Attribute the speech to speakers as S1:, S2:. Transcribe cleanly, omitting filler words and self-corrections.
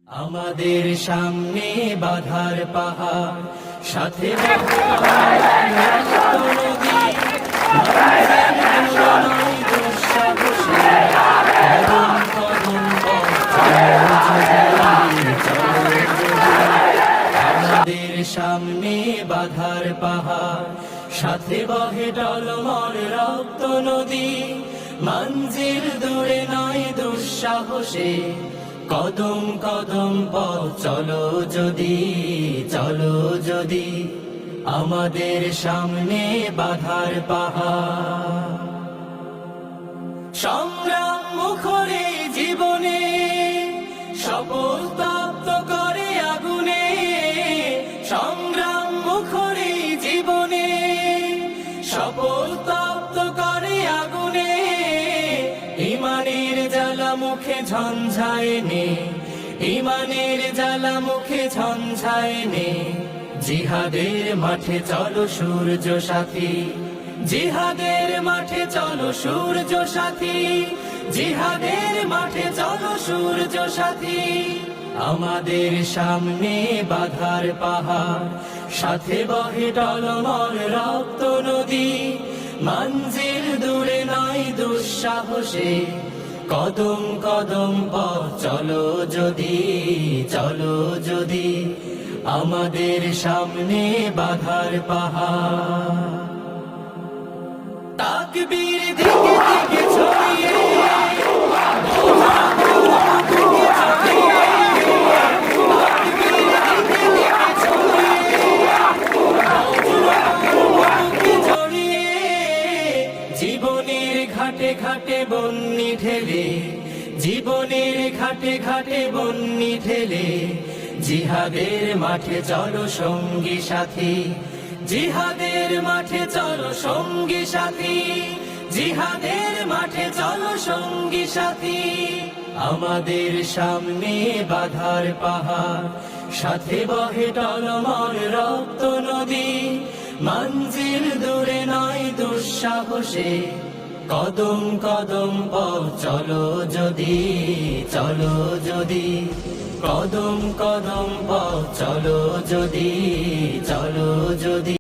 S1: আমাদের সামনে বাধার পাহাড়, সাথে আমাদের সামনে বাধার পাহাড়, সাথে বহে টলমল রক্ত নদী। মঞ্জিল দূরে নয় দুঃসাহসে, কদম কদম পথ চলো যদি, চলো যদি। আমাদের সামনে বাধার পাহাড়, সংগ্রাম মুখরে জীবনে শপথ প্রাপ্ত করে আগুনে। সংগ্রাম মুখরে জীবনে শপথ প্রাপ্ত করে আগুনে। ইমানের জ্বালা মুখে ঝঞ্ঝায় নে, ইমানের জ্বালা মুখে ঝঞ্ঝায় নে। জিহাদের মাঠে চলো সূর্য সাথী, জিহাদের মাঠে চলো সূর্য সাথী, জিহাদের মাঠে চলো সূর্য সাথী। আমাদের সামনে বাধার পাহাড়, সাথে বহে টলমল রক্ত নদী। মঞ্জিল দূরে নয় দুঃসাহসে, কদম কদম পথ চলো যদি, চলো যদি। আমাদের সামনে বাধার পাহাড়, তাকবীর দিকে দিকে ছড়িয়ে, জীবনের ঘাটে ঘাটে বন্যি ঢেলে, জীবনের ঘাটে ঘাটে বন্যি ঢেলে। জিহাদের মাঠে চলো সঙ্গী সাথী, জিহাদের মাঠে চলো সঙ্গী সাথী, জিহাদের মাঠে চলো সঙ্গী সাথী। আমাদের সামনে বাধার পাহাড়, সাথে বহে টলমল রক্ত নদী। মঞ্জিল দূরে নয় দুঃসাহসে, কদম কদম পথ চলো যদি, চলো যদি। কদম কদম পথ চলো যদি, চলো যদি।